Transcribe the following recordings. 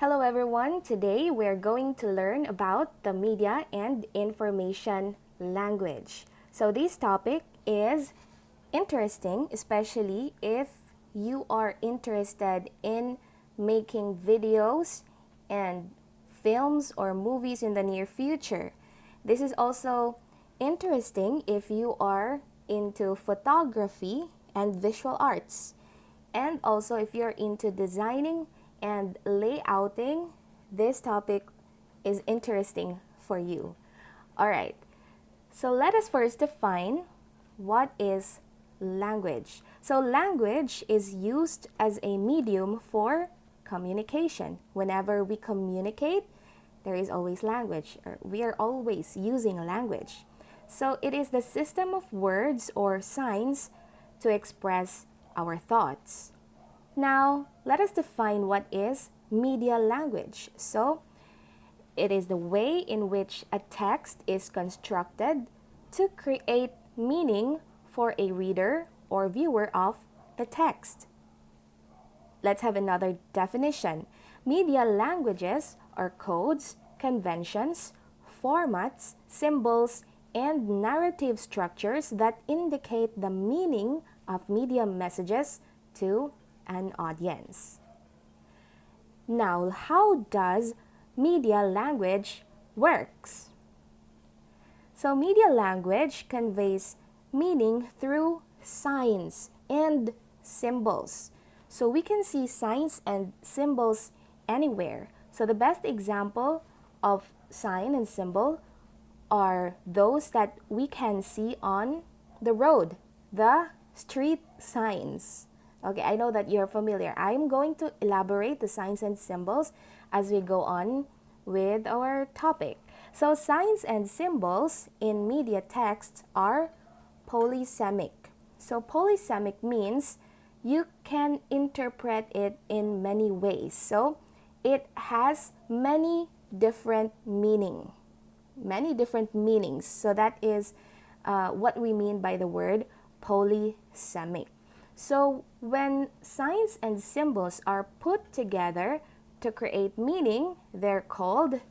Hello everyone, today we're going to learn about the media and information language. So this topic is interesting, especially if you are interested in making videos and films or movies in the near future. This is also interesting if you are into photography and visual arts. And also, if you're into designing and layouting, this topic is interesting for you. All right, so let us first define what is language. So, language is used as a medium for communication. Whenever we communicate, there is always language, or we are always using language. So, it is the system of words or signs to express our thoughts. Now, let us define what is media language. So, it is the way in which a text is constructed to create meaning for a reader or viewer of the text. Let's have another definition. Media languages are codes, conventions, formats, symbols, and narrative structures that indicate the meaning of media messages to an audience. Now, how does media language works? So, media language conveys meaning through signs and symbols. So, we can see signs and symbols anywhere. So, the best example of sign and symbol are those that we can see on the road, the street signs. Okay, I know that you're familiar. I'm going to elaborate the signs and symbols as we go on with our topic. So, signs and symbols in media text are polysemic. So, polysemic means you can interpret it in many ways. So, it has many different meanings. So, that is what we mean by the word polysemic. So, when signs and symbols are put together to create meaning, they're called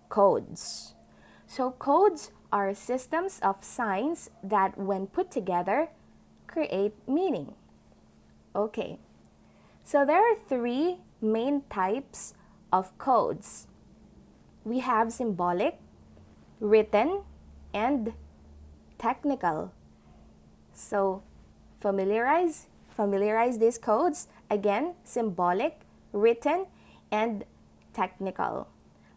codes. So, codes are systems of signs that, when put together, create meaning. Okay, so there are three main types of codes. We have symbolic, written, and technical. So, familiarize these codes. Again, symbolic, written, and technical.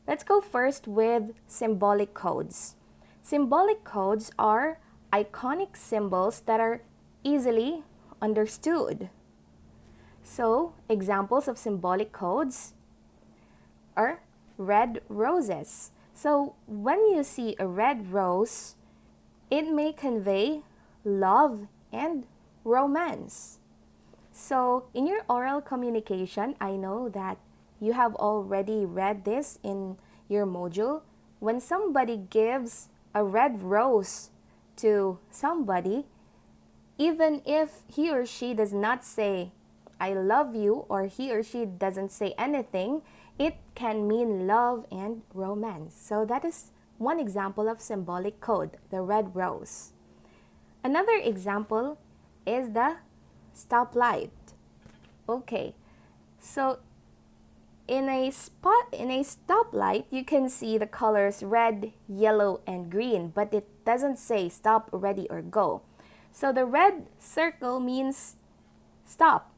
Let's go first with symbolic codes. Symbolic codes are iconic symbols that are easily understood. So, examples of symbolic codes are red roses. So, when you see a red rose, it may convey love and romance. So, in your oral communication, I know that you have already read this in your module. When somebody gives a red rose to somebody, even if he or she does not say, I love you, or he or she doesn't say anything, it can mean love and romance. So, that is one example of symbolic code, the red rose. Another example is the stoplight. Okay, so in a stoplight, you can see the colors red, yellow, and green, but it doesn't say stop, ready, or go. So the red circle means stop.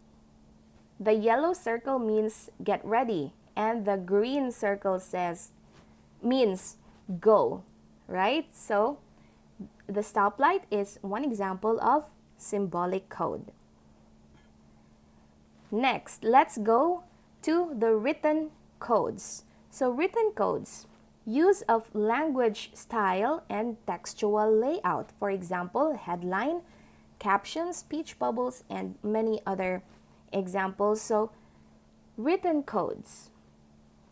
The yellow circle means get ready, and the green circle means go, right? So the stoplight is one example of symbolic code. Next, let's go to the written codes. So, written codes, use of language style and textual layout. For example, headline, captions, speech bubbles, and many other examples. So, written codes.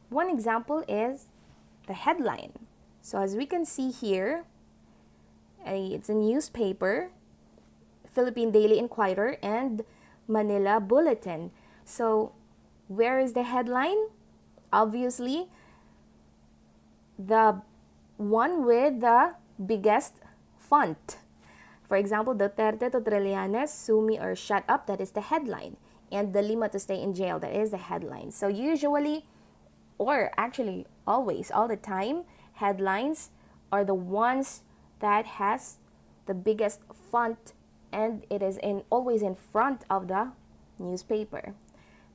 One example is the headline. So, as we can see here, it's a newspaper, Philippine Daily Inquirer, and Manila Bulletin. So, where is the headline? Obviously, the one with the biggest font. For example, Duterte to Trillanes, sue me or shut up, that is the headline. And the Lima to stay in jail, that is the headline. So usually, or actually always, all the time, headlines are the ones that has the biggest font, and it is always in front of the newspaper.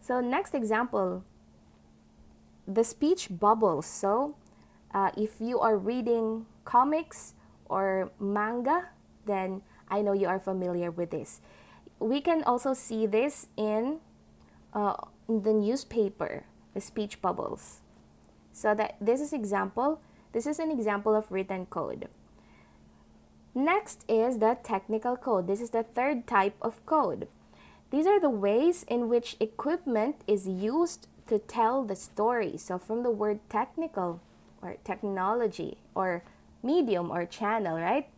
So next example, the speech bubbles. So if you are reading comics or manga, then I know you are familiar with this. We can also see this in the newspaper, the speech bubbles. So that this is an example of written code. Next is the technical code. This is the third type of code. These are the ways in which equipment is used to tell the story. So from the word technical or technology or medium or channel, right?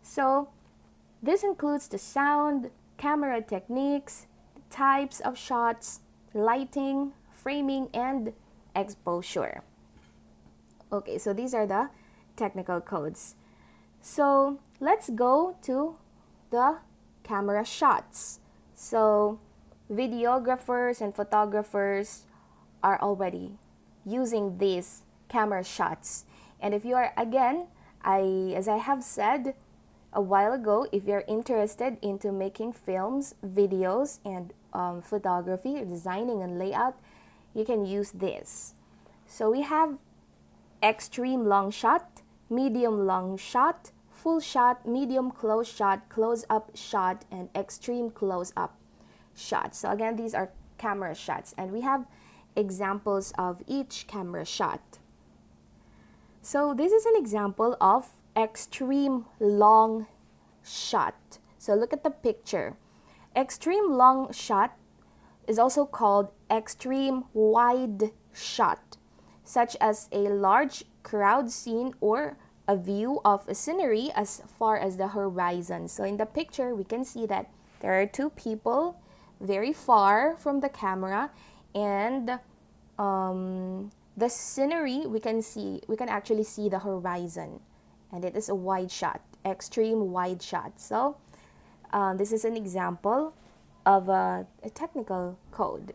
So this includes the sound, camera techniques, types of shots, lighting, framing, and exposure. Okay, so these are the technical codes. So let's go to the camera shots. So videographers and photographers are already using these camera shots. And if you are, again, as I have said a while ago, if you're interested into making films, videos, and photography, designing and layout, you can use this. So we have extreme long shot, medium long shot, full shot, medium close shot, close up shot, and extreme close up shot. So again, these are camera shots, and we have examples of each camera shot. So this is an example of extreme long shot. So look at the picture. Extreme long shot is also called extreme wide shot, such as a large crowd scene or a view of a scenery as far as the horizon. So in the picture, we can see that there are two people very far from the camera, and the scenery we can actually see the horizon, and it is a wide shot, extreme wide shot. So this is an example of a technical code,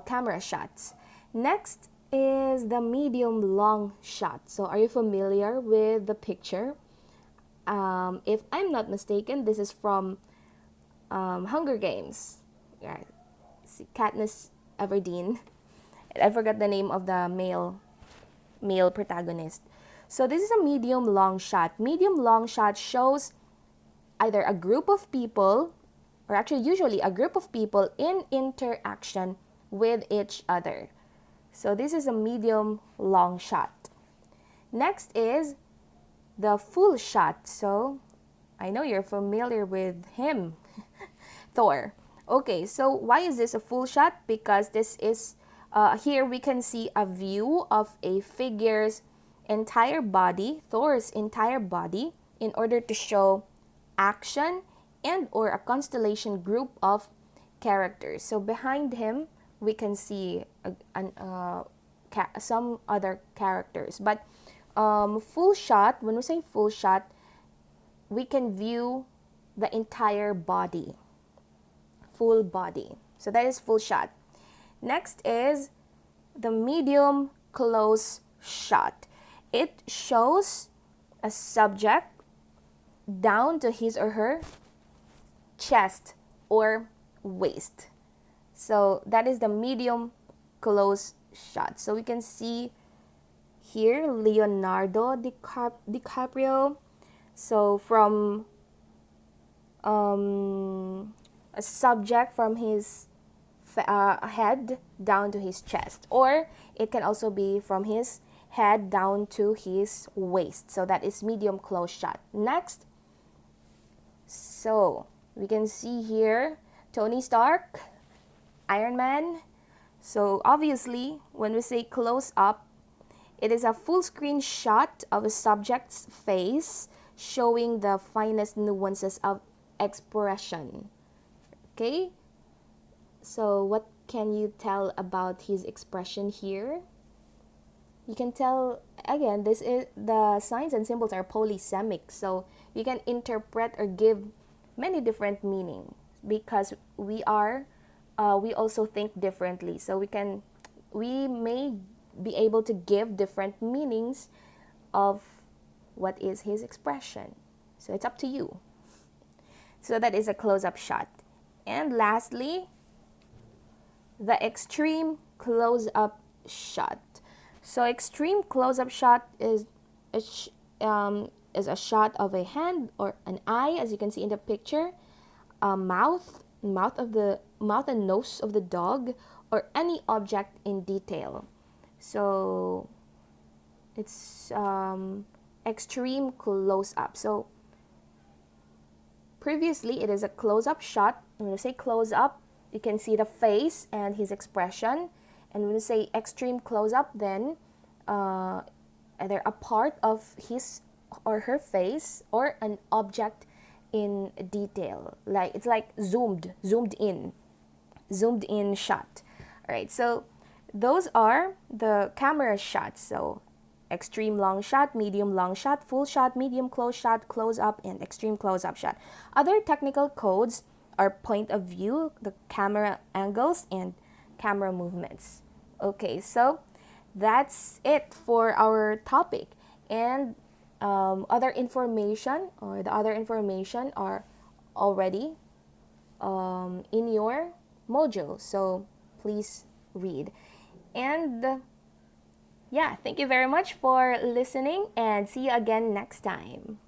camera shots. Next is the medium long shot. So are you familiar with the picture? If I'm not mistaken, this is from Hunger Games. Yeah, Katniss Everdeen. I forgot the name of the male protagonist. So this is a medium long shot. Medium long shot shows either a group of people, or actually usually a group of people in interaction with each other. So this is a medium long shot. Next is the full shot. So I know you're familiar with him, Thor. Okay, so why is this a full shot? Because this is, here we can see a view of a figure's entire body, Thor's entire body, in order to show action and or a constellation group of characters. So behind him, we can see some other characters. But full shot, when we say full shot, we can view the entire body, full body. So that is full shot. Next is the medium close shot. It shows a subject down to his or her chest or waist. So that is the medium close shot. So we can see here Leonardo DiCaprio. So from a subject from his head down to his chest, or it can also be from his head down to his waist. So that is medium close shot. Next, so we can see here Tony Stark, Iron Man. So obviously, when we say close up, it is a full screen shot of a subject's face, showing the finest nuances of expression. Okay, so what can you tell about his expression here? you can tell again, this is the signs and symbols are polysemic, so you can interpret or give many different meanings because we also think differently, so we may be able to give different meanings of what is his expression. So it's up to you. So that is a close-up shot. And lastly, the extreme close-up shot. So extreme close-up shot is a shot of a hand or an eye, as you can see in the picture, a mouth and nose of the dog, or any object in detail. So it's extreme close-up. So previously, it is a close-up shot. When you say close-up, you can see the face and his expression. And when you say extreme close-up, then either a part of his or her face or an object in detail. Like it's like zoomed in shot. All right, so those are the camera shots. So extreme long shot, medium long shot, full shot, medium close shot, close up, and extreme close up shot. Other technical codes are point of view, the camera angles, and camera movements. Okay, so that's it for our topic. And other information or the other information are already in your module. So please read. And yeah, thank you very much for listening and see you again next time.